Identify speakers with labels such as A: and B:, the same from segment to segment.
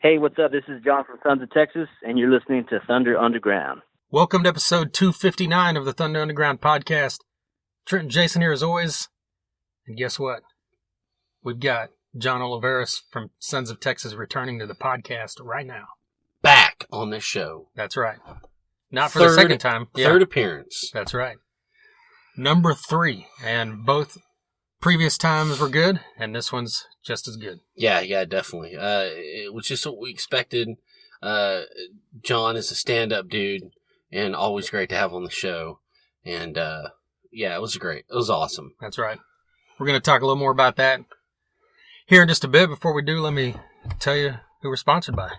A: Hey, what's up? This is John from Sons of Texas, and you're listening to Thunder Underground.
B: Welcome to episode 259 of the Thunder Underground podcast. Trent and Jason here as always. And guess what? We've got John Oliveras from Sons of Texas returning to the podcast right now.
C: Back on the show.
B: That's right. Not for the second time.
C: Third appearance.
B: That's right. Number 3. And both previous times were good, and this one's just as good.
C: Yeah, definitely. It was just what we expected. John is a stand-up dude, and always great to have on the show. And, it was great. It was awesome.
B: That's right. We're going to talk a little more about that here in just a bit. Before we do, let me tell you who we're sponsored by.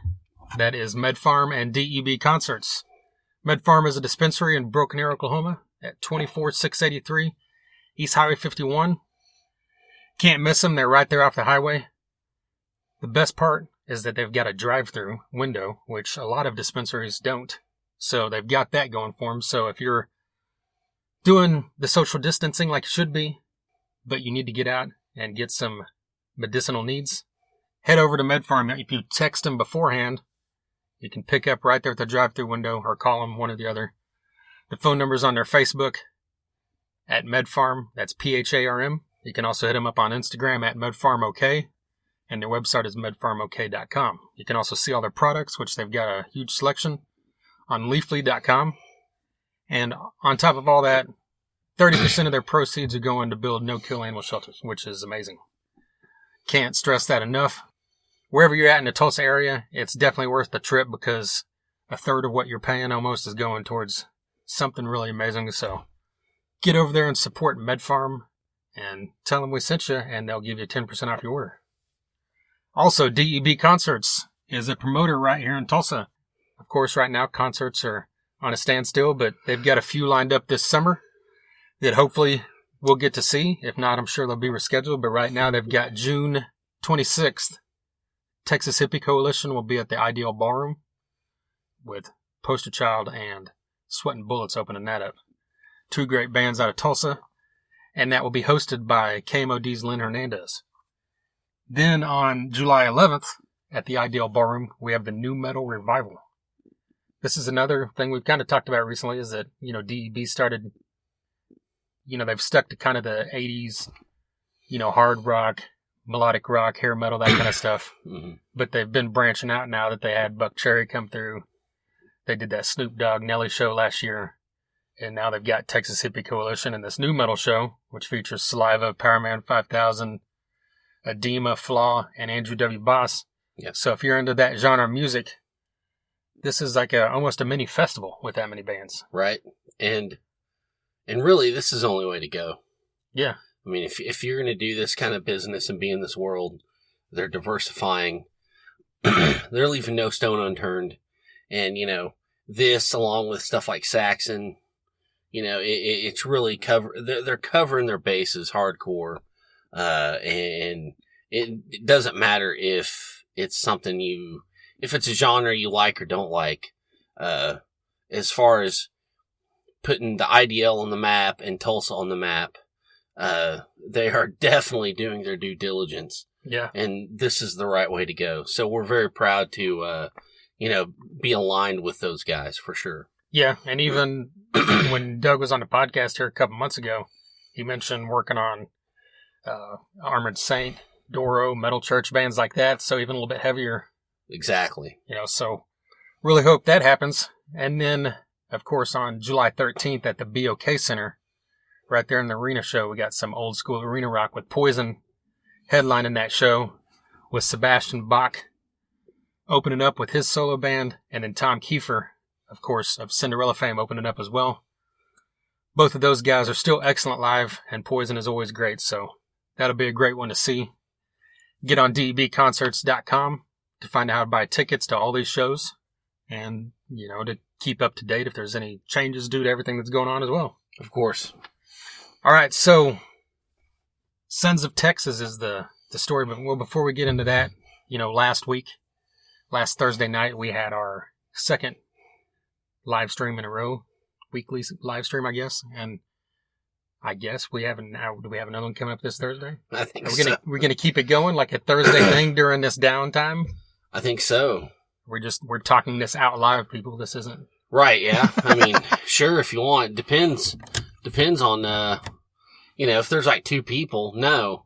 B: That is MedFarm and DEB Concerts. MedFarm is a dispensary in Broken Arrow, Oklahoma at 24683 East Highway 51. Can't miss them. They're right there off the highway. The best part is that they've got a drive-through window, which a lot of dispensaries don't. So they've got that going for them. So if you're doing the social distancing like it should be, but you need to get out and get some medicinal needs, head over to MedFarm. If you text them beforehand, you can pick up right there at the drive-through window or call them, one or the other. The phone number's on their Facebook at MedFarm. That's PHARM. You can also hit them up on Instagram at MedFarmOK, and their website is medfarmok.com. You can also see all their products, which they've got a huge selection, on leafly.com. And on top of all that, 30% of their proceeds are going to build no-kill animal shelters, which is amazing. Can't stress that enough. Wherever you're at in the Tulsa area, it's definitely worth the trip because a third of what you're paying almost is going towards something really amazing. So get over there and support MedFarm and tell them we sent you, and they'll give you 10% off your order. Also, DEB Concerts is a promoter right here in Tulsa. Of course, right now, concerts are on a standstill, but they've got a few lined up this summer that hopefully we'll get to see. If not, I'm sure they'll be rescheduled. But right now, they've got June 26th. Texas Hippie Coalition will be at the Ideal Ballroom with Poster Child and Sweatin' Bullets opening that up. Two great bands out of Tulsa. And that will be hosted by KMOD's Lynn Hernandez. Then on July 11th, at the Ideal Ballroom, we have the New Metal Revival. This is another thing we've kind of talked about recently, is that, DEB started, they've stuck to kind of the 80s, hard rock, melodic rock, hair metal, that kind of stuff. Mm-hmm. But they've been branching out now that they had Buck Cherry come through. They did that Snoop Dogg Nelly show last year. And now they've got Texas Hippie Coalition and this new metal show, which features Saliva, Powerman 5000, Edema, Flaw, and Andrew W. Boss.
C: Yep.
B: So if you're into that genre of music, this is like almost a mini festival with that many bands.
C: Right. And really, this is the only way to go.
B: Yeah.
C: I mean, if you're going to do this kind of business and be in this world, they're diversifying. They're leaving no stone unturned. And, this, along with stuff like Saxon, it's really they're covering their bases hardcore. And it doesn't matter if it's something if it's a genre you like or don't like. As far as putting the IDL on the map and Tulsa on the map, they are definitely doing their due diligence.
B: Yeah. And
C: this is the right way to go. So we're very proud to, be aligned with those guys for sure.
B: Yeah. And even when Doug was on the podcast here a couple months ago, he mentioned working on Armored Saint, Doro, Metal Church, bands like that. So even a little bit heavier.
C: Exactly.
B: So really hope that happens. And then, of course, on July 13th at the BOK Center, right there in the arena show, we got some old school arena rock with Poison headlining that show, with Sebastian Bach opening up with his solo band, and then Tom Kiefer, of course, of Cinderella fame, opening up as well. Both of those guys are still excellent live, and Poison is always great, so that'll be a great one to see. Get on debconcerts.com to find out how to buy tickets to all these shows, and, to keep up to date if there's any changes due to everything that's going on as well.
C: Of course.
B: All right, so Sons of Texas is the story, but before we get into that, last Thursday night, we had our second live stream in a row, weekly live stream, I guess, and I guess do we have another one coming up this Thursday?
C: I think so.
B: We're gonna keep it going like a Thursday thing during this downtime.
C: I think so.
B: We're talking this out live, people. This isn't
C: right. Yeah. I mean, sure. If you want, depends on, if there's like 2 people, no.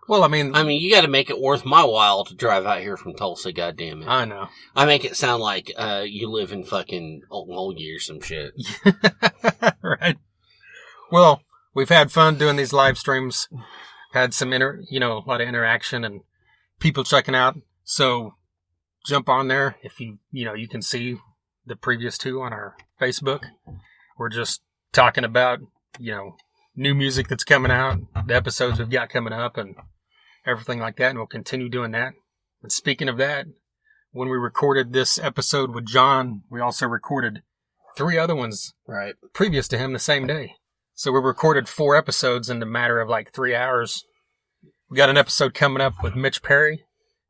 B: Well, I mean,
C: you got to make it worth my while to drive out here from Tulsa. Goddamn it!
B: I know.
C: I make it sound like you live in fucking Oldie or some shit.
B: Right. Well, we've had fun doing these live streams. Had some a lot of interaction and people checking out. So jump on there if you can see the previous 2 on our Facebook. We're just talking about new music that's coming out, the episodes we've got coming up, and everything like that, and we'll continue doing that. And speaking of that, when we recorded this episode with John, we also recorded 3 other ones
C: right
B: previous to him the same day. So we recorded 4 episodes in the matter of like 3 hours. We got an episode coming up with Mitch Perry,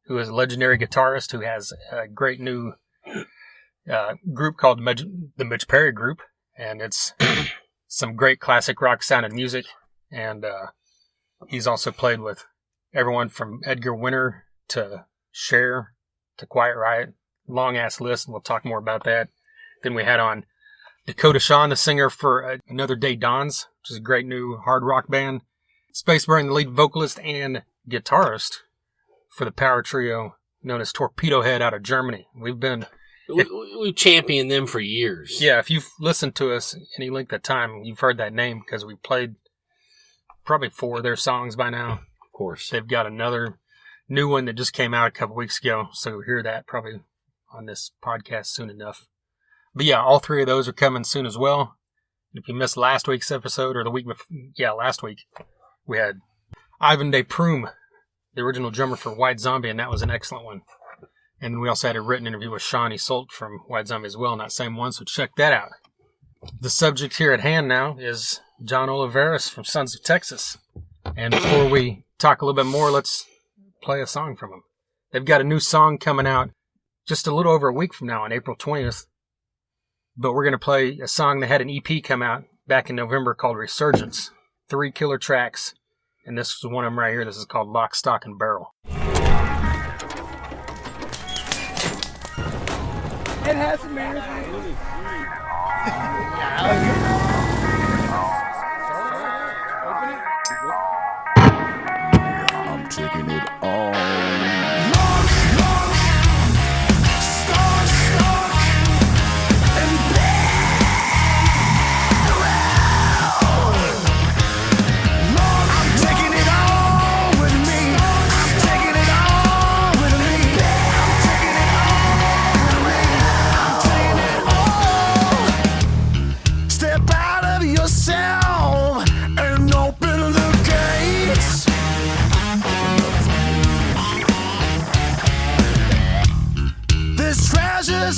B: who is a legendary guitarist who has a great new group called the Mitch Perry Group, and it's some great classic rock sounding music. And he's also played with everyone from Edgar Winter to Cher to Quiet Riot. Long ass list, and we'll talk more about that. Then we had on Dakota Shawn, the singer for Another Day Dawns, which is a great new hard rock band. Space Burn, the lead vocalist and guitarist for the power trio known as Torpedo Head out of Germany. We've
C: championed them for years.
B: Yeah, if you've listened to us any length of time, you've heard that name because we played probably 4 of their songs by now.
C: Of course.
B: They've got another new one that just came out a couple weeks ago, so you'll hear that probably on this podcast soon enough. But yeah, all 3 of those are coming soon as well. If you missed last week's episode, or the week before, last week, we had Ivan De Prume, the original drummer for White Zombie, and that was an excellent one. And we also had a written interview with Sean Isolt from White Zombie as well, and that same one, so check that out. The subject here at hand now is John Oliveras from Sons of Texas. And before we talk a little bit more, let's play a song from him. They've got a new song coming out just a little over a week from now on April 20th. But we're going to play a song that had an EP come out back in November called Resurgence. 3 killer tracks. And this is one of them right here. This is called Lock, Stock, and Barrel.
D: It has some manners. I'm taking it all.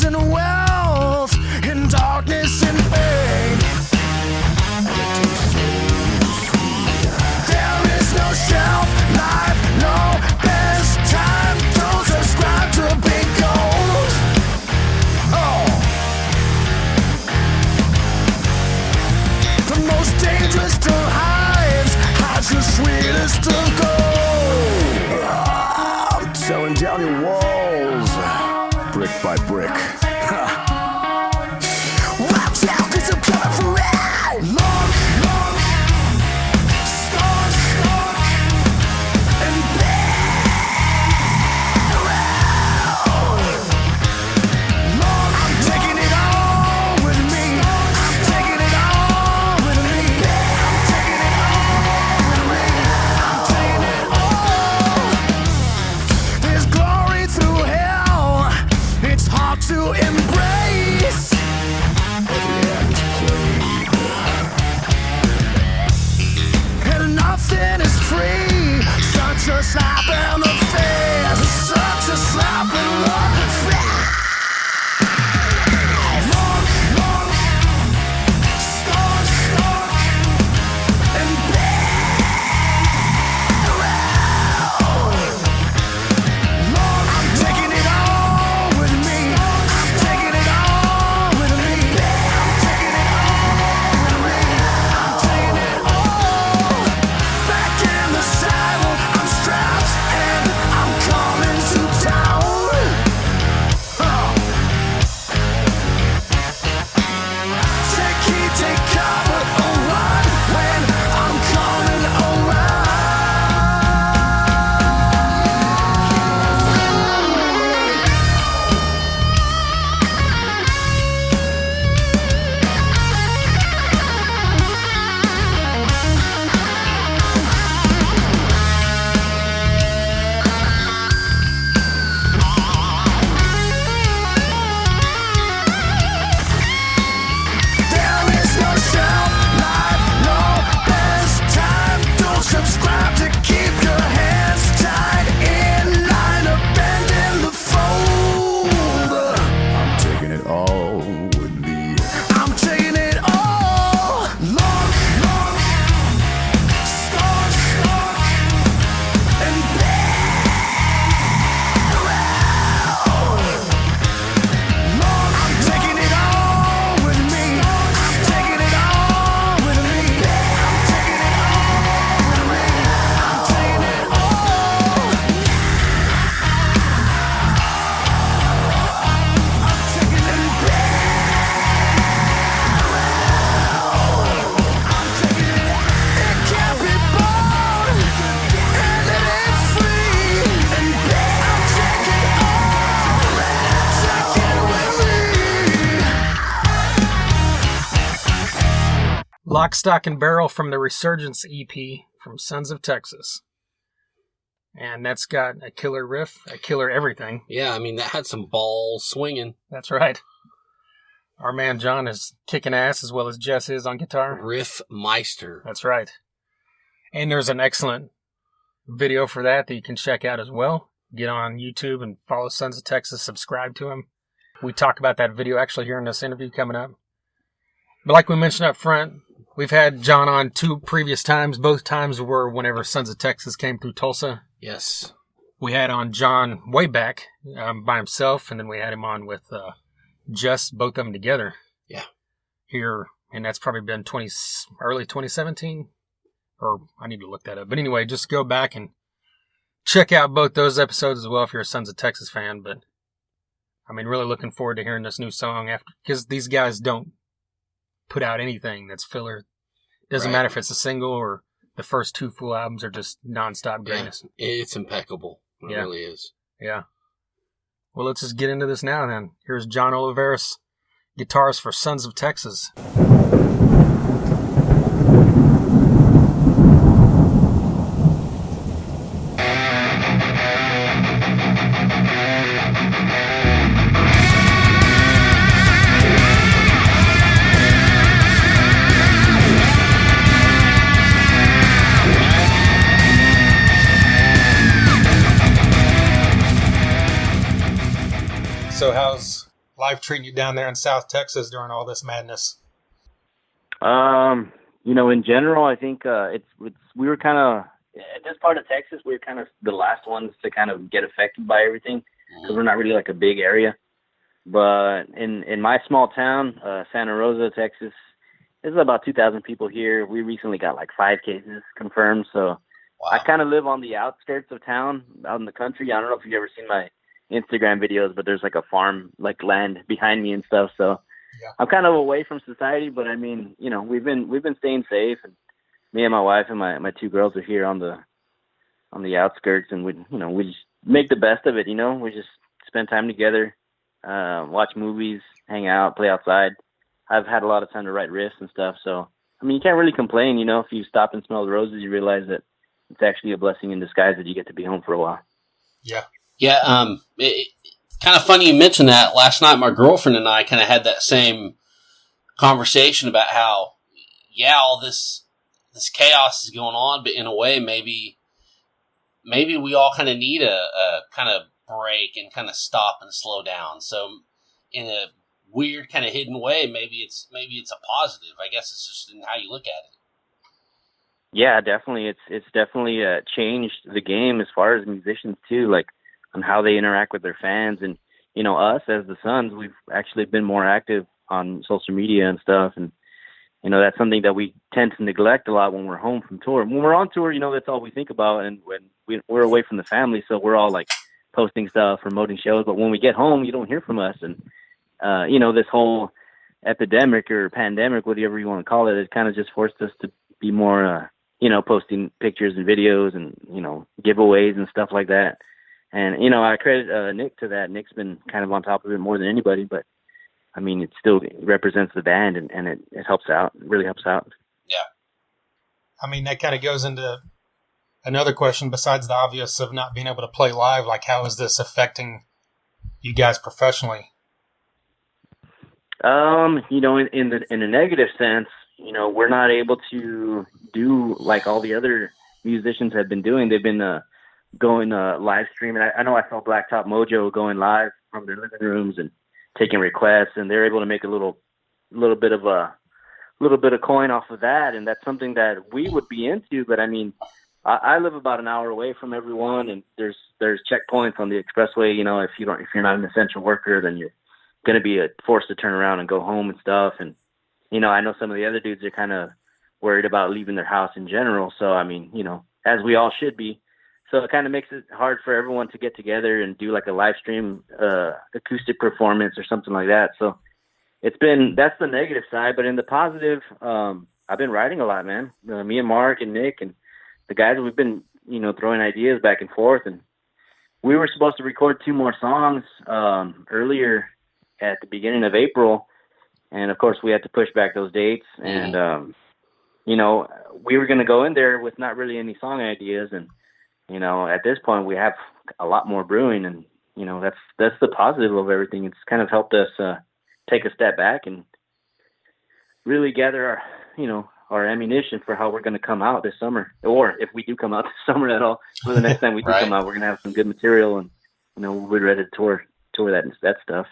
D: And wealth, in darkness and pain. There is no shelf life, no best time. Don't subscribe to Big Gold. Oh, the most dangerous to hives, hides the sweetest of gold. I'm tearing down your walls, brick by brick. Watch out, 'cause I'm coming for it. Long, stock, and barrel. I'm taking it all with me. I'm taking it all with me. I'm taking it all with me. I'm taking it all. There's glory through hell. It's hard to embrace. Every act is played, and nothing is free. Such a slap in the face. Such a slap in the face. Long, stock, and barrel. I'm taking it all with me. I'm taking it all with me. I'm taking it all with me. I'm taking it all. Back in the saddle, I'm strapped
B: Lock, Stock, and Barrel from the Resurgence EP from Sons of Texas. And that's got a killer riff, a killer everything.
C: Yeah, I mean, that had some balls swinging.
B: That's right. Our man John is kicking ass as well as Jess is on guitar.
C: Riff Meister.
B: That's right. And there's an excellent video for that you can check out as well. Get on YouTube and follow Sons of Texas, subscribe to him. We talk about that video actually here in this interview coming up. But like we mentioned up front, we've had John on 2 previous times. Both times were whenever Sons of Texas came through Tulsa.
C: Yes.
B: We had on John way back by himself, and then we had him on with just both of them together.
C: Yeah.
B: Here, and that's probably been early 2017, or I need to look that up. But anyway, just go back and check out both those episodes as well if you're a Sons of Texas fan. But I mean, really looking forward to hearing this new song after, because these guys don't put out anything that's filler. Doesn't matter if it's a single or the first 2 full albums are just nonstop greatness.
C: Yeah, it's impeccable. It really is.
B: Yeah. Well, let's just get into this now then. Here's John Oliveras, guitarist for Sons of Texas. So how's life treating you down there in South Texas during all this madness?
A: In general, I think we were kind of, at this part of Texas, we were kind of the last ones to kind of get affected by everything because we're not really like a big area. But in my small town, Santa Rosa, Texas, there's about 2,000 people here. We recently got like 5 cases confirmed. So wow. I kind of live on the outskirts of town, out in the country. I don't know if you've ever seen my Instagram videos, but there's like a farm, like land behind me and stuff. So yeah. I'm kind of away from society, but I mean, we've been staying safe, and me and my wife and my 2 girls are here on the outskirts, and we just make the best of it. We just spend time together, watch movies, hang out, play outside. I've had a lot of time to write riffs and stuff. So, I mean, you can't really complain, if you stop and smell the roses, you realize that it's actually a blessing in disguise that you get to be home for a while.
B: Yeah.
C: Yeah, it's kind of funny you mentioned that. Last night, my girlfriend and I kind of had that same conversation about how, all this chaos is going on, but in a way, maybe we all kind of need a kind of break and kind of stop and slow down. So, in a weird kind of hidden way, maybe it's a positive. I guess it's just in how you look at it.
A: Yeah, definitely. It's definitely changed the game as far as musicians too, like on how they interact with their fans. And, us as the Sons, we've actually been more active on social media and stuff. And, that's something that we tend to neglect a lot when we're home from tour. When we're on tour, that's all we think about. And when we're away from the family, so we're all like posting stuff, promoting shows. But when we get home, you don't hear from us. And, this whole epidemic or pandemic, whatever you want to call it kind of just forced us to be more, posting pictures and videos and, giveaways and stuff like that. And, I credit Nick to that. Nick's been kind of on top of it more than anybody, but I mean, it still represents the band and it helps out. It really helps out.
C: Yeah.
B: I mean, that kind of goes into another question besides the obvious of not being able to play live. Like, how is this affecting you guys professionally?
A: In a negative sense, we're not able to do like all the other musicians have been doing. They've been going live streaming. I know I saw Blacktop Mojo going live from their living rooms and taking requests, and they're able to make a little bit of coin off of that. And that's something that we would be into. But I mean, I live about an hour away from everyone, and there's checkpoints on the expressway. If you're not an essential worker, then you're going to be forced to turn around and go home and stuff. And I know some of the other dudes are kind of worried about leaving their house in general. So I mean, as we all should be. So it kind of makes it hard for everyone to get together and do like a live stream acoustic performance or something like that. So that's the negative side. But in the positive, I've been writing a lot, man. Me and Mark and Nick and the guys, we've been, throwing ideas back and forth. And we were supposed to record 2 more songs earlier at the beginning of April. And of course we had to push back those dates. And you know, we were going to go in there with not really any song ideas. And, you know, at this point we have a lot more brewing, and, you know, that's the positive of everything. It's kind of helped us take a step back and really gather our, you know, our ammunition for how we're going to come out this summer, or if we do come out this summer at all. For the next time we do
C: Right.
A: come out, we're going to have some good material, and, you know, we're ready to tour that stuff.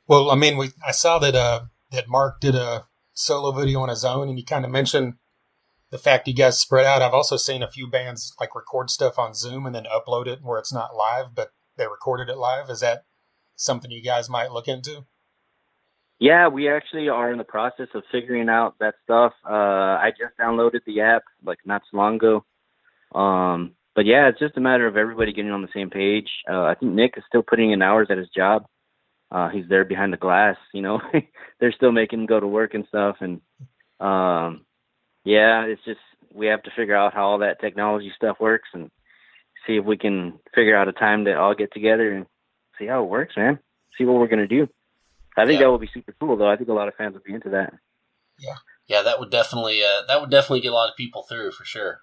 B: Well, I mean, I saw that Mark did a solo video on his own, and you kind of mentioned the fact you guys spread out. I've also seen a few bands like record stuff on Zoom and then upload it where it's not live, but they recorded it live. Is that something you guys might look into?
A: Yeah, we actually are in the process of figuring out that stuff. I just downloaded the app like not so long ago. But yeah, it's just a matter of everybody getting on the same page. I think Nick is still putting in hours at his job. He's there behind the glass, you know. They're still making him go to work and stuff. And yeah, it's just we have to figure out how all that technology stuff works and see if we can figure out a time to all get together and see how it works, man. See what we're going to do. I think that would be super cool, though. I think a lot of fans would be into that.
C: Yeah, that would definitely get a lot of people through for sure.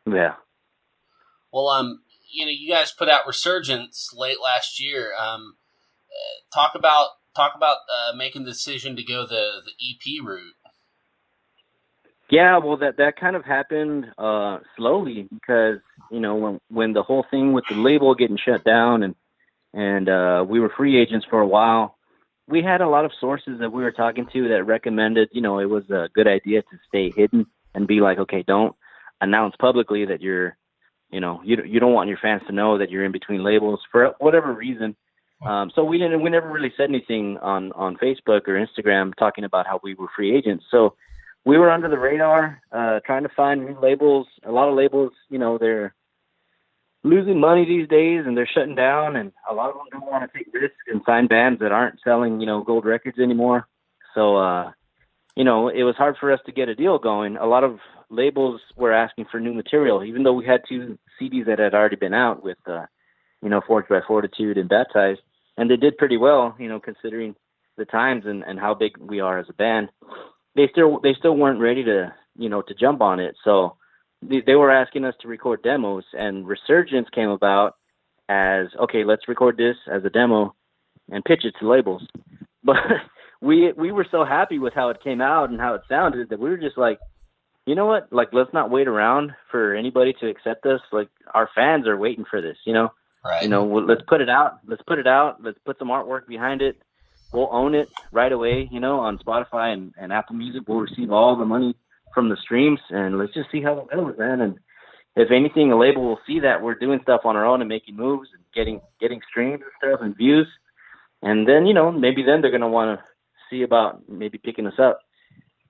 A: Yeah.
C: Well, you know, you guys put out Resurgence late last year. Talk about making the decision to go the EP route.
A: Yeah, well, that kind of happened slowly because, you know, when the whole thing with the label getting shut down and we were free agents for a while, we had a lot of sources that we were talking to that recommended, you know, it was a good idea to stay hidden and be like, okay, don't announce publicly that you're, you know, you don't want your fans to know that you're in between labels for whatever reason. So we never really said anything on Facebook or Instagram talking about how we were free agents. So we were under the radar, trying to find new labels. A lot of labels, you know, they're losing money these days and they're shutting down, and a lot of them don't want to take risks and sign bands that aren't selling, you know, gold records anymore. So, you know, it was hard for us to get a deal going. A lot of labels were asking for new material, even though we had 2 CDs that had already been out with, you know, Forged by Fortitude and Baptized. And they did pretty well, you know, considering the times and how big we are as a band. They still weren't ready to, you know, to jump on it. So they were asking us to record demos, and Resurgence came about as, okay, let's record this as a demo and pitch it to labels. But we were so happy with how it came out and how it sounded that we were just like, you know what? Like, let's not wait around for anybody to accept us. Like, our fans are waiting for this, you know?
C: Right.
A: You know, let's put it out. Let's put some artwork behind it. We'll own it right away, you know, on Spotify and Apple Music. We'll receive all the money from the streams, and let's just see how it goes, man. And if anything, a label will see that we're doing stuff on our own and making moves and getting streams and stuff and views. And then, you know, maybe then they're going to want to see about maybe picking us up.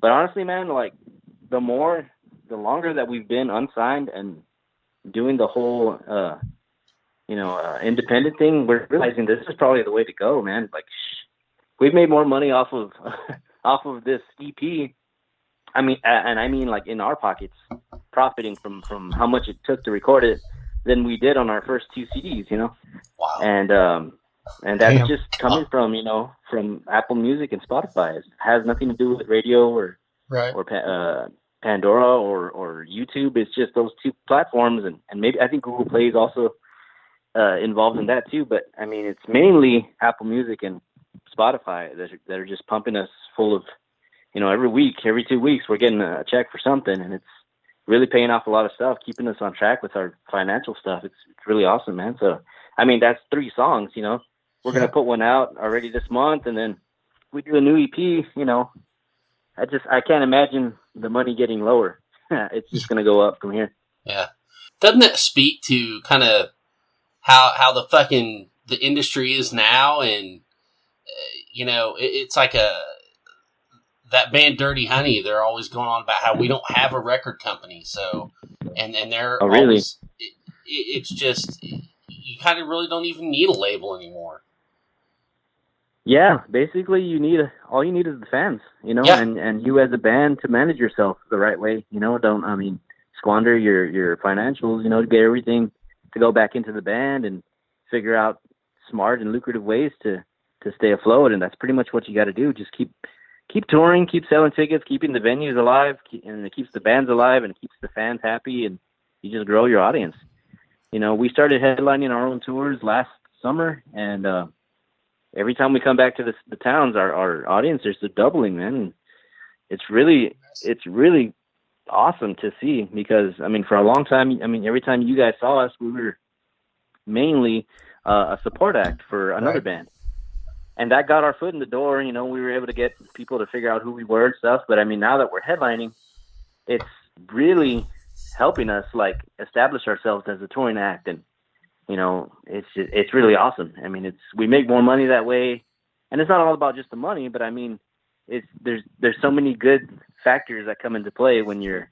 A: But honestly, man, like the longer that we've been unsigned and doing the whole, independent thing, we're realizing this is probably the way to go, man. Like, we've made more money off of this EP. I mean, like in our pockets, profiting from how much it took to record it than we did on our first 2 CDs, you know?
C: Wow.
A: And that's just coming from, you know, from Apple Music and Spotify. It has nothing to do with radio or Pandora or YouTube. It's just those 2 platforms. And maybe, I think Google Play is also involved in that too. But I mean, it's mainly Apple Music and Spotify that are just pumping us full of, you know, every 2 weeks, we're getting a check for something, and it's really paying off a lot of stuff, keeping us on track with our financial stuff. It's really awesome, man. So, I mean, that's 3 songs, you know. We're going to put one out already this month, and then we do a new EP, you know. I can't imagine the money getting lower. It's just going to go up from here.
C: Yeah. Doesn't that speak to kind of how the industry is now? And, you know, it's like that band Dirty Honey, they're always going on about how we don't have a record company. So, and they're
A: really?
C: Always, it's just, you kind of really don't even need a label anymore.
A: Yeah, basically all you need is the fans, you know, and you as a band to manage yourself the right way, you know, don't squander your financials, you know, to get everything to go back into the band and figure out smart and lucrative ways to stay afloat. And that's pretty much what you got to do. Just keep keep touring, keep selling tickets, keeping the venues alive, and it keeps the bands alive, and it keeps the fans happy, and you just grow your audience. We started headlining our own tours last summer, and every time we come back to the towns, our audience is doubling, man. And it's really awesome to see, because for a long time, every time you guys saw us, we were mainly a support act for another band, and that got our foot in the door. We were able to get people to figure out who we were and stuff. But now that we're headlining, it's really helping us like establish ourselves as a touring act, and it's really awesome. We make more money that way, and it's not all about just the money, but there's so many good factors that come into play when you're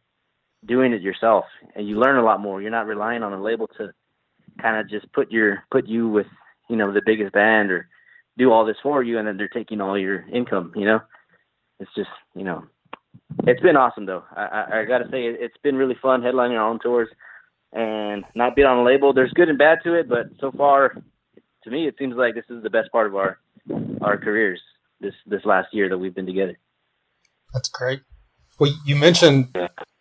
A: doing it yourself, and you learn a lot more. You're not relying on a label to kind of just put you with the biggest band or do all this for you, and then they're taking all your income. It's just it's been awesome though. I gotta say it's been really fun headlining our own tours and not being on a label. There's good and bad to it, but so far to me it seems like this is the best part of our careers this last year that we've been together.
B: That's great. Well, you mentioned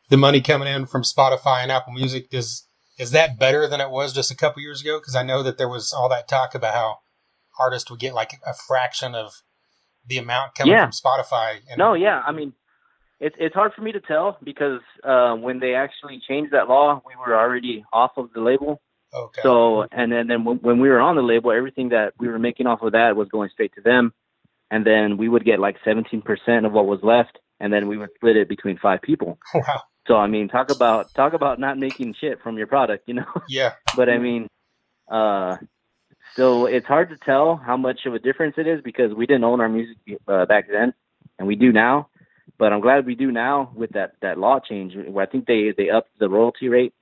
B: the money coming in from Spotify and Apple Music. Is that better than it was just a couple years ago? Because I know that there was all that talk about how artists would get like a fraction of the amount coming from Spotify.
A: It's hard for me to tell, because when they actually changed that law, we were already off of the label.
B: Okay.
A: So, and then when we were on the label, everything that we were making off of that was going straight to them. And then we would get like 17% of what was left, and then we would split it between 5 people.
B: Wow.
A: So, talk about not making shit from your product,
B: Yeah.
A: But so it's hard to tell how much of a difference it is, because we didn't own our music back then, and we do now. But I'm glad we do now with that law change. I think they upped the royalty rate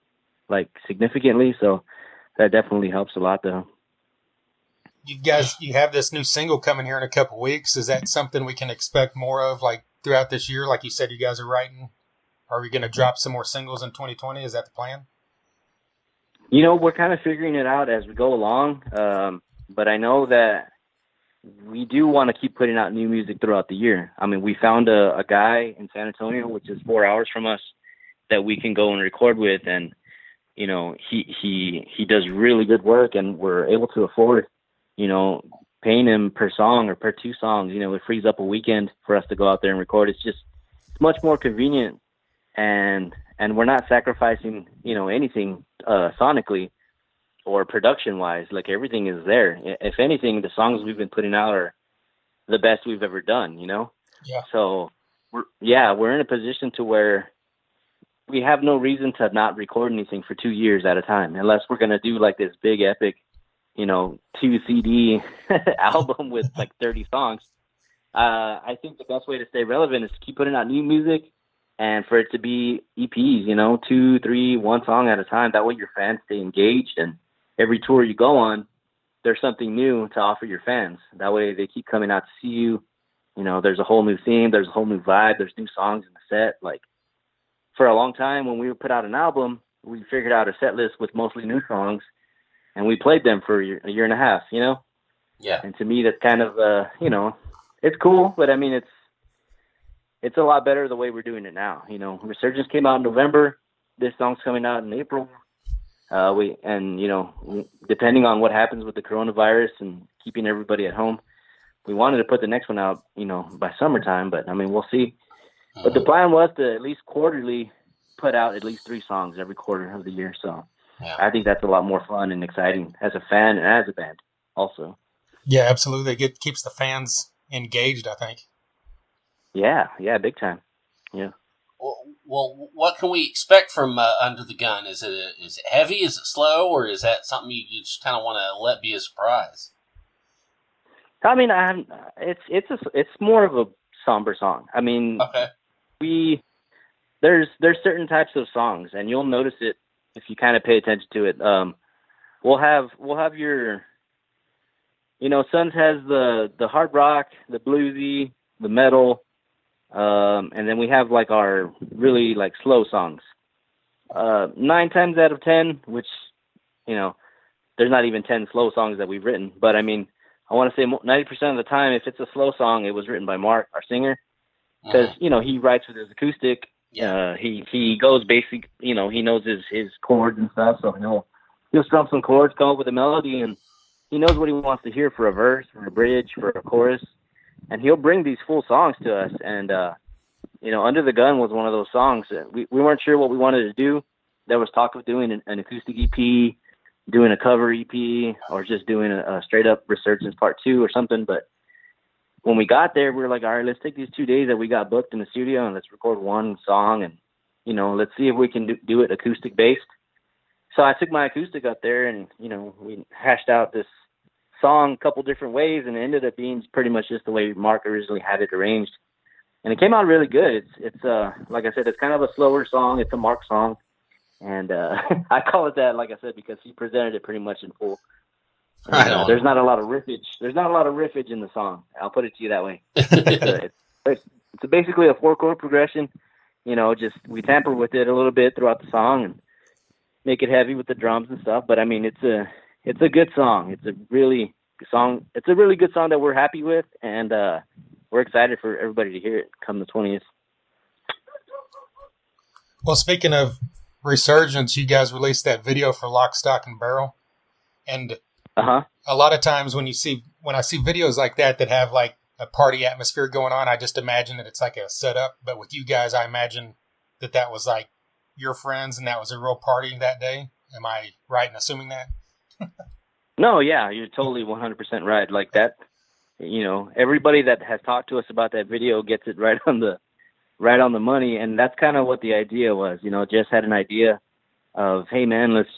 A: like significantly, so that definitely helps a lot, though.
B: You have this new single coming here in a couple weeks. Is that something we can expect more of, like throughout this year? Like you said, you guys are writing. Are we going to drop some more singles in 2020? Is that the plan?
A: We're kind of figuring it out as we go along. But I know that we do want to keep putting out new music throughout the year. We found a guy in San Antonio, which is 4 hours from us, that we can go and record with. And, he does really good work, and we're able to afford, paying him per song or per 2 songs. It frees up a weekend for us to go out there and record. It's much more convenient, and we're not sacrificing, anything sonically or production wise. Like, everything is there. If anything, the songs we've been putting out are the best we've ever done,
B: Yeah.
A: So we're in a position to where we have no reason to not record anything for 2 years at a time, unless we're going to do like this big epic, 2 CD album with like 30 songs. I think the best way to stay relevant is to keep putting out new music, and for it to be EPs, 2, 3, 1 song at a time. That way your fans stay engaged, and every tour you go on, there's something new to offer your fans. That way they keep coming out to see you. There's a whole new theme, there's a whole new vibe, there's new songs in the set. Like, for a long time when we would put out an album, we figured out a set list with mostly new songs, and we played them for a year and a half,
C: Yeah.
A: And to me, that's kind of, it's cool, but it's a lot better the way we're doing it now. Resurgence came out in November. This song's coming out in April. Depending on what happens with the coronavirus and keeping everybody at home, we wanted to put the next one out, by summertime, but we'll see. But the plan was to at least quarterly put out at least 3 songs every quarter of the year. So
C: Yeah.
A: I think that's a lot more fun and exciting as a fan and as a band also.
B: Yeah, absolutely. It keeps the fans engaged, I think.
A: Yeah, big time. Yeah.
C: Well, what can we expect from Under the Gun? Is it heavy? Is it slow? Or is that something you just kind of want to let be a surprise?
A: It's more of a somber song.
C: Okay.
A: There's certain types of songs, and you'll notice it if you kind of pay attention to it. We'll have your, Sons has the hard rock, the bluesy, the metal, and then we have like our really like slow songs. 9 times out of 10, which, there's not even 10 slow songs that we've written, but I want to say 90% of the time, if it's a slow song, it was written by Mark, our singer, because he writes with his acoustic.
C: Yeah.
A: He goes basic. He knows his chords and stuff, so he'll strum some chords, come up with a melody, and he knows what he wants to hear for a verse, for a bridge, for a chorus, and he'll bring these full songs to us. And Under the Gun was one of those songs that we weren't sure what we wanted to do. There was talk of doing an acoustic EP, doing a cover EP, or just doing a straight up Resurgence Part 2 or something. But when we got there, we were like, all right, let's take these 2 days that we got booked in the studio and let's record one song, and let's see if we can do it acoustic based. So I took my acoustic up there, and we hashed out this song a couple different ways, and it ended up being pretty much just the way Mark originally had it arranged, and it came out really good. It's like I said, it's kind of a slower song. It's a Mark song, and I call it that, like I said, because he presented it pretty much in full. And, there's not a lot of riffage. There's not a lot of riffage in the song. I'll put it to you that way. It's basically a 4-chord progression. Just we tamper with it a little bit throughout the song and make it heavy with the drums and stuff. But I mean, it's a good song. It's a really good song that we're happy with, and we're excited for everybody to hear it come the 20th.
B: Well, speaking of Resurgence, you guys released that video for Lock, Stock, and Barrel, and a lot of times when I see videos like that have like a party atmosphere going on, I just imagine that it's like a setup. But with you guys, I imagine that was like your friends and that was a real party that day. Am I right in assuming that?
A: No, yeah, you're totally 100% right. Like that, everybody that has talked to us about that video gets it right on the money, and that's kind of what the idea was. Jess had an idea of, hey man, let's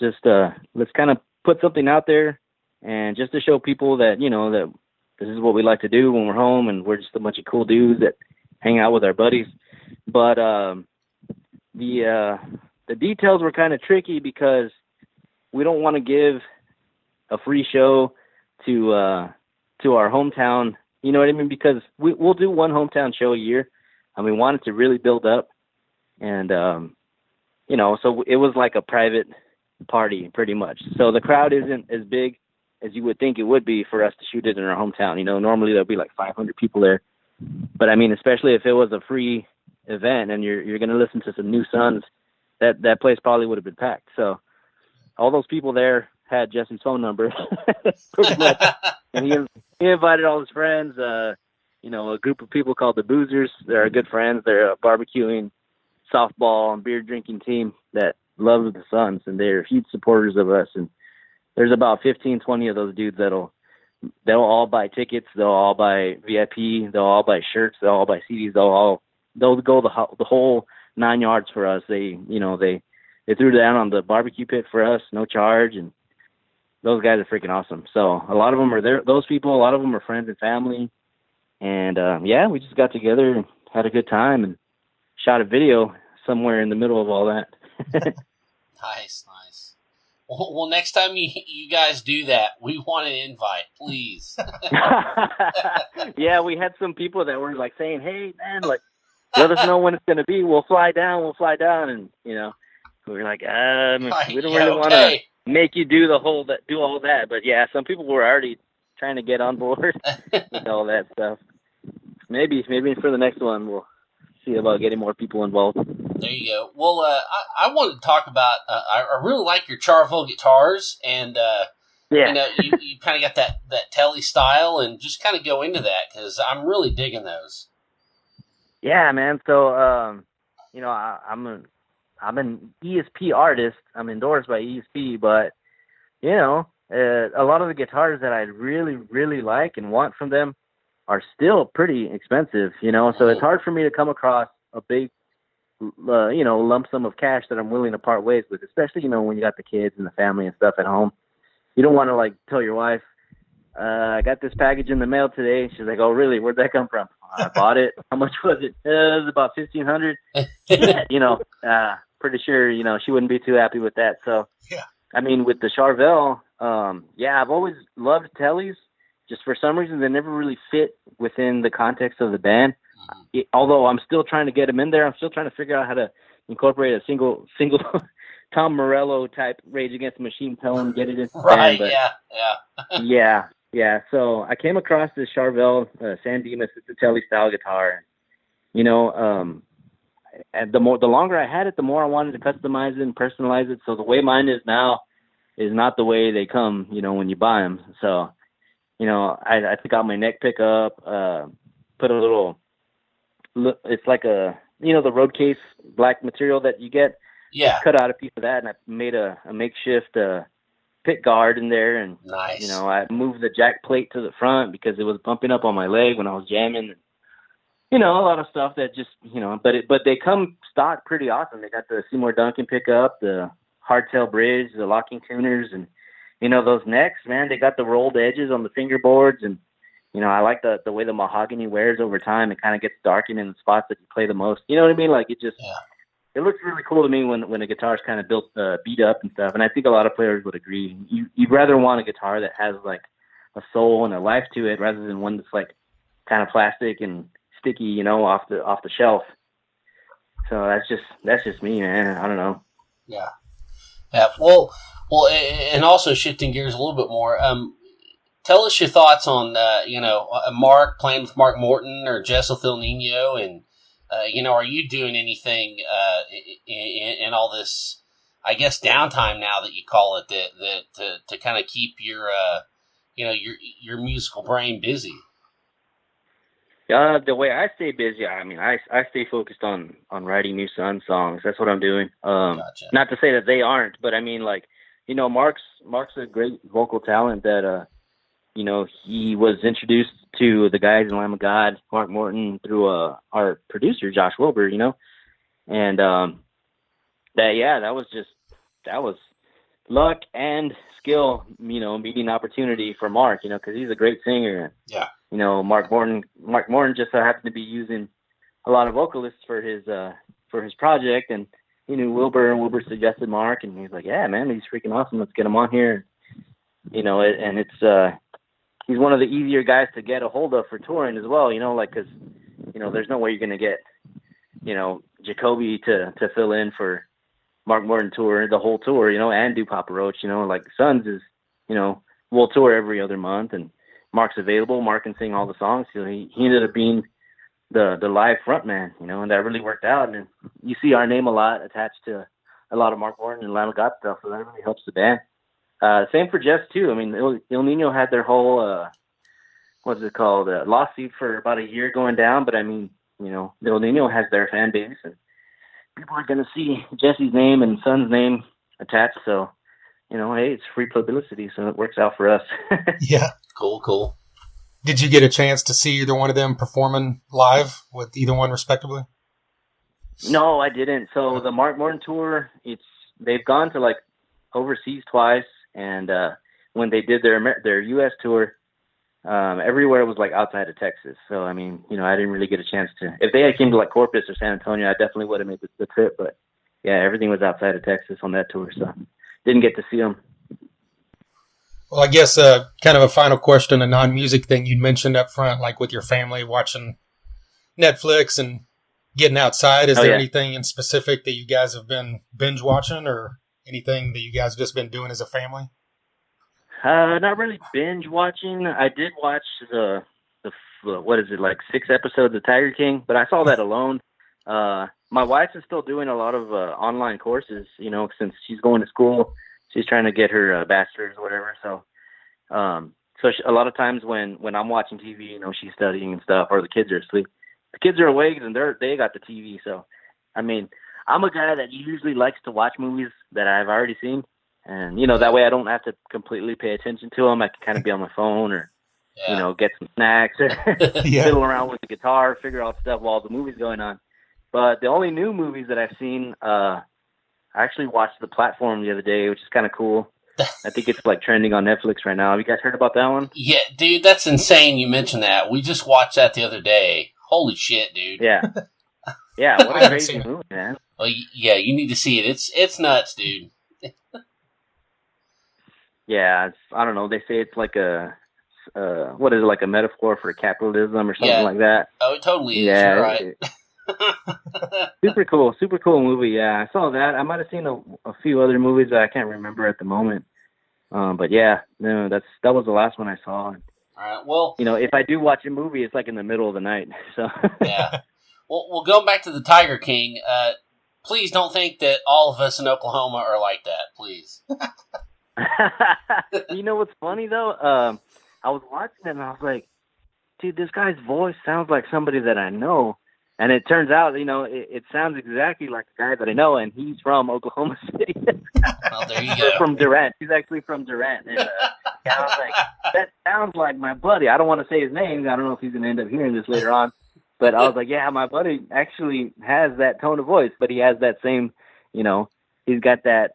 A: kind of put something out there, and just to show people that that this is what we like to do when we're home, and we're just a bunch of cool dudes that hang out with our buddies. But the details were kind of tricky because we don't want to give a free show to our hometown, you know what I mean? Because we'll do one hometown show a year, and we want it to really build up. And, so it was like a private party pretty much. So the crowd isn't as big as you would think it would be for us to shoot it in our hometown. Normally there'll be like 500 people there. But I mean, especially if it was a free event and you're going to listen to some new sons, that place probably would have been packed. So all those people there had Jesse's phone number pretty much. And he invited all his friends, a group of people called the Boozers. They're our good friends. They're a barbecuing, softball, and beer drinking team that loves the Suns, and they're huge supporters of us. And there's about 15, 20 of those dudes they'll all buy tickets. They'll all buy VIP. They'll all buy shirts. They'll all buy CDs. They'll go the whole 9 yards for us. They threw down on the barbecue pit for us, no charge, and those guys are freaking awesome. So a lot of them are there. Those people, a lot of them are friends and family. And we just got together and had a good time and shot a video somewhere in the middle of all that.
C: Nice. Well, next time you guys do that, we want an invite, please.
A: Yeah, we had some people that were like saying, "Hey, man, like, let us know when it's gonna be. We'll fly down." And we were like, we don't really want to make you do all that. But yeah, some people were already trying to get on board with all that stuff. Maybe for the next one we'll see about getting more people involved.
C: There you go. Well, I wanted to talk about. I really like your Charvel guitars, and you kind of got that Telly style, and just kind of go into that because I'm really digging those. Yeah,
A: man. So I'm an ESP artist. I'm endorsed by ESP, but a lot of the guitars that I really, really like and want from them are still pretty expensive. So it's hard for me to come across a big lump sum of cash that I'm willing to part ways with, especially, when you got the kids and the family and stuff at home. You don't want to like tell your wife, I got this package in the mail today. She's like, oh, really? Where'd that come from? I bought it. How much was it? It was about $1,500. Pretty sure, she wouldn't be too happy with that. So,
B: yeah.
A: I mean, with the Charvel, I've always loved Tellys. Just for some reason, they never really fit within the context of the band. Although I'm still trying to get them in there. I'm still trying to figure out how to incorporate a single Tom Morello type Rage Against the Machine tone, get it in the band. But yeah. So I came across this Charvel San Dimas. It's a Telly style guitar. you know, and the longer I had it, the more I wanted to customize it and personalize it. So the way mine is now is not the way they come, you know, when you buy them. So, you know, I took out my neck pickup, put a little, it's like a, you know, the road case black material that you get.
C: Yeah.
A: Cut out a piece of that, and I made a makeshift pick guard in there, and
C: Nice.
A: you know, I moved the jack plate to the front because it was bumping up on my leg when I was jamming. You know, a lot of stuff that just, you know, but they come stock pretty awesome. They got the Seymour Duncan pickup, the hardtail bridge, the locking tuners, and you know, those necks, man. They got the rolled edges on the fingerboards, and you know, I like the way the mahogany wears over time. It kind of gets darkened in the spots that you play the most. You know what I mean? Like it just.
C: Yeah.
A: It looks really cool to me when a guitar's kind of built, beat up and stuff. And I think a lot of players would agree. You'd rather want a guitar that has like a soul and a life to it rather than one that's like kind of plastic and sticky, you know, off the shelf. So that's just me, man. I don't know.
C: Yeah. Yeah. Well, and also shifting gears a little bit more. Tell us your thoughts on, Mark playing with Mark Morton or Jess with El Nino, and are you doing anything in all this, I guess, downtime now that you call it, that to kind of keep your musical brain busy?
A: The way I stay busy, I mean, I stay focused on writing new Sun songs. That's what I'm doing.
C: Gotcha.
A: Not to say that they aren't, but I mean, like, you know, Mark's a great vocal talent that, you know, he was introduced to the guys in Lamb of God, Mark Morton, through our producer, Josh Wilbur, you know. And that was luck and skill, you know, meeting opportunity for Mark, you know, because he's a great singer.
C: Yeah.
A: You know, Mark Morton just so happened to be using a lot of vocalists for his project, and he knew Wilbur, and Wilbur suggested Mark, and he's like, yeah, man, he's freaking awesome. Let's get him on here. You know, he's one of the easier guys to get a hold of for touring as well, you know, like, because, you know, there's no way you're going to get, you know, Jacoby to fill in for Mark Morton tour, the whole tour, you know, and do Papa Roach, you know, like Sons is, you know, we'll tour every other month, and Mark's available. Mark can sing all the songs. So he ended up being the live front man, you know, and that really worked out. And you see our name a lot attached to a lot of Mark Morton and Lamb of God stuff, so that really helps the band. Same for Jess too. I mean, El Nino had their whole what's it called, lawsuit for about a year going down. But I mean, you know, El Nino has their fan base, and people are going to see Jesse's name and Son's name attached. So, you know, hey, it's free publicity, so it works out for us.
B: Yeah.
C: Cool.
B: Did you get a chance to see either one of them performing live with either one respectively?
A: No, I didn't. So the Mark Morton tour, they've gone to like overseas twice, and when they did their U.S. tour, everywhere was like outside of Texas. So I mean, you know, I didn't really get a chance to. If they had came to like Corpus or San Antonio, I definitely would have made the trip. But yeah, everything was outside of Texas on that tour, so didn't get to see them.
B: Well, I guess kind of a final question, a non-music thing you'd mentioned up front, like with your family watching Netflix and getting outside. Is there anything in specific that you guys have been binge watching, or anything that you guys have just been doing as a family?
A: Not really binge watching. I did watch the what is it, like 6 episodes of Tiger King, but I saw that alone. My wife is still doing a lot of online courses, you know, since she's going to school. She's trying to get her bachelor's or whatever. So, a lot of times when I'm watching TV, you know, she's studying and stuff, or the kids are asleep. The kids are awake and they got the TV. So, I mean, I'm a guy that usually likes to watch movies that I've already seen, and you know, that way I don't have to completely pay attention to them. I can kind of be on my phone, or you know, get some snacks, or fiddle around with the guitar, figure out stuff while the movie's going on. But the only new movies that I've seen, I actually watched The Platform the other day, which is kind of cool. I think it's like trending on Netflix right now. Have you guys heard about that one?
C: Yeah, dude, that's insane you mentioned that. We just watched that the other day. Holy shit, dude.
A: Yeah. Yeah, what a crazy movie, man.
C: Well, yeah, you need to see it. It's nuts, dude.
A: Yeah, I don't know. They say it's like what is it, like a metaphor for capitalism or something like that.
C: Oh, it totally is.
A: Yeah,
C: you're right.
A: super cool movie. Yeah, I saw that. I might have seen a few other movies that I can't remember at the moment. But yeah, no, that was the last one I saw.
C: All right. Well,
A: you know, if I do watch a movie, it's like in the middle of the night. So
C: yeah. Well, going back to the Tiger King, please don't think that all of us in Oklahoma are like that, please.
A: You know what's funny though? I was watching it and I was like, dude, this guy's voice sounds like somebody that I know. And it turns out, it sounds exactly like the guy that I know, and he's from Oklahoma City.
C: Well, there you go.
A: From Durant. He's actually from Durant. And I was like, that sounds like my buddy. I don't want to say his name. I don't know if he's going to end up hearing this later on. But I was like, yeah, my buddy actually has that tone of voice, but he has that same, he's got that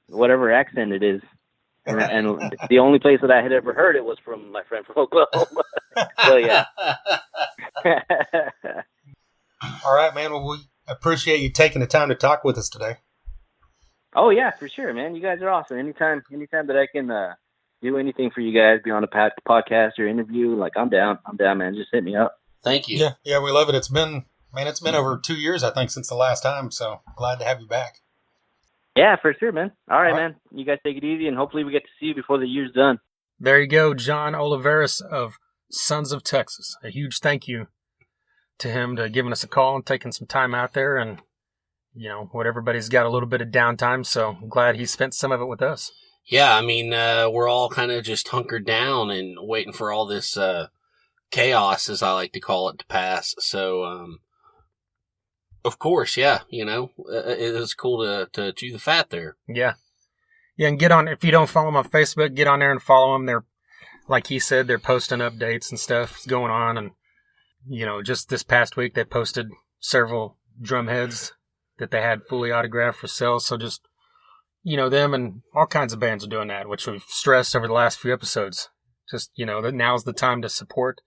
A: whatever accent it is. And the only place that I had ever heard it was from my friend from Oklahoma. So, yeah.
B: All right, man. Well, we appreciate you taking the time to talk with us today.
A: Oh, yeah, for sure, man. You guys are awesome. Anytime that I can do anything for you guys, be on a podcast or interview, like, I'm down, man. Just hit me up.
C: Thank you.
B: Yeah, we love it. It's been over 2 years, I think, since the last time, so glad to have you back.
A: Yeah, for sure, man. All right, man. You guys take it easy, and hopefully we get to see you before the year's done.
B: There you go, John Oliveras of Sons of Texas. A huge thank you to him to giving us a call and taking some time out there, and, what everybody's got a little bit of downtime, so I'm glad he spent some of it with us.
C: Yeah, I mean, we're all kind of just hunkered down and waiting for all this chaos, as I like to call it, to pass. So, of course, yeah, it was cool to chew the fat there.
B: Yeah. Yeah, and get on, if you don't follow them on Facebook, get on there and follow them. They're, like he said, they're posting updates and stuff going on. And, just this past week, they posted several drum heads that they had fully autographed for sale. So just, them and all kinds of bands are doing that, which we've stressed over the last few episodes. Just, that now's the time to support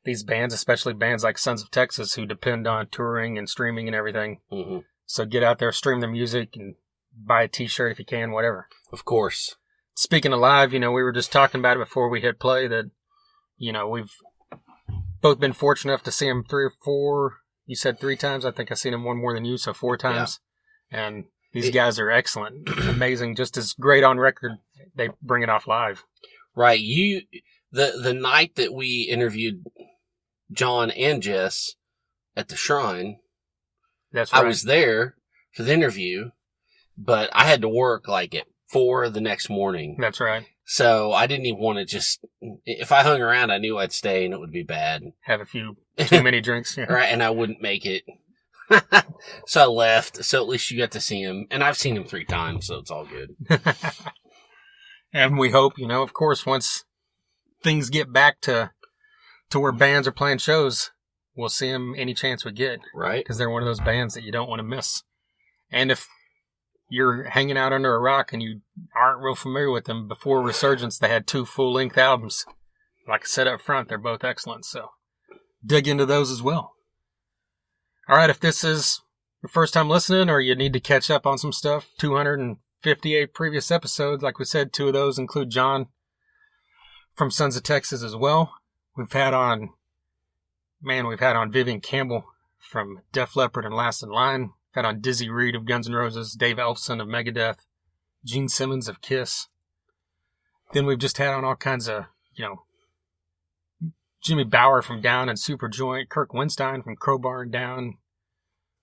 B: these bands, especially bands like Sons of Texas, who depend on touring and streaming and everything.
C: Mm-hmm.
B: So get out there, stream their music, and buy a T-shirt if you can, whatever.
C: Of course.
B: Speaking of live, we were just talking about it before we hit play that, we've both been fortunate enough to see him 3 or 4. You said 3 times. I think I've seen him one more than you, so 4 times. Yeah. And these guys are excellent, amazing, just as great on record. They bring it off live.
C: Right. The night that we interviewed John and Jess at the Shrine,
B: that's right.
C: I was there for the interview, but I had to work like at 4 the next morning.
B: That's right.
C: So I didn't even want to if I hung around, I knew I'd stay and it would be bad.
B: Have a few too many drinks. Yeah.
C: Right. And I wouldn't make it. So I left. So at least you got to see him. And I've seen him 3 times, so it's all good.
B: And we hope, of course, once things get back to where bands are playing shows, we'll see them any chance we get.
C: Right.
B: Because they're one of those bands that you don't want to miss. And if you're hanging out under a rock and you aren't real familiar with them, before Resurgence, they had 2 full-length albums. Like I said up front, they're both excellent. So dig into those as well. All right, if this is your first time listening or you need to catch up on some stuff, 258 previous episodes. Like we said, 2 of those include John from Sons of Texas as well. We've had on Vivian Campbell from Def Leppard and Last in Line. We've had on Dizzy Reed of Guns N' Roses, Dave Ellefson of Megadeth, Gene Simmons of Kiss. Then we've just had on all kinds of, Jimmy Bauer from Down and Superjoint, Kirk Winstein from Crowbar and Down.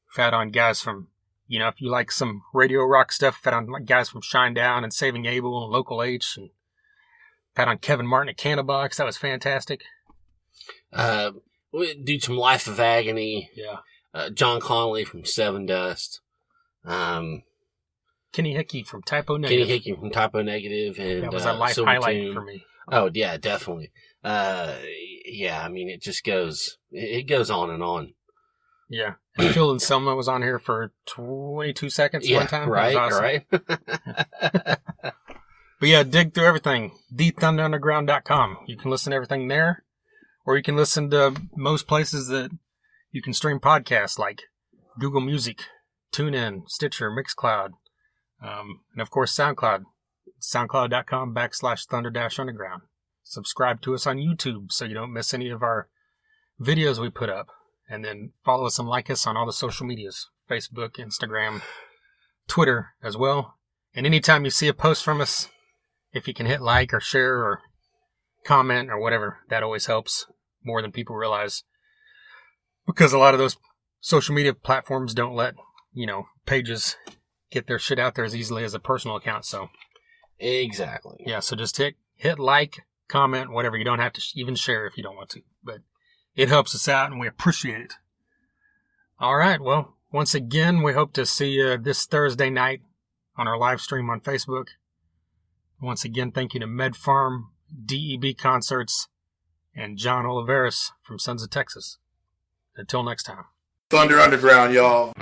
B: We've had on guys from, if you like some radio rock stuff, we've had on guys from Shinedown and Saving Abel and Local H. And we've had on Kevin Martin at Candlebox. That was fantastic.
C: We do some Life of Agony.
B: Yeah.
C: John Connolly from Seven Dust.
B: Kenny Hickey from Typo Negative.
C: And
B: that was a life
C: Silver
B: highlight
C: Tune.
B: for me.
C: Oh yeah, definitely. Yeah, I mean, it just goes on and on.
B: Yeah. And Phil and Selma was on here for 22 seconds one time.
C: Right,
B: awesome.
C: right.
B: But yeah, dig through everything. TheThunderUnderground.com. You can listen to everything there, or you can listen to most places that you can stream podcasts like Google Music, TuneIn, Stitcher, Mixcloud, and of course SoundCloud. SoundCloud.com/Thunder-Underground. Subscribe to us on YouTube so you don't miss any of our videos we put up. And then follow us and like us on all the social medias, Facebook, Instagram, Twitter as well. And anytime you see a post from us, if you can hit like or share or comment or whatever, that always helps more than people realize. because a lot of those social media platforms don't let, pages get their shit out there as easily as a personal account. So
C: Exactly.
B: yeah, so just hit like, comment, whatever. You don't have to even share if you don't want to, but it helps us out and we appreciate it. All right. Well, once again, we hope to see you this Thursday night on our live stream on Facebook. Once again, thank you to Med Farm, DEB Concerts, and John Oliveras from Sons of Texas. Until next time.
E: Thunder Underground, y'all.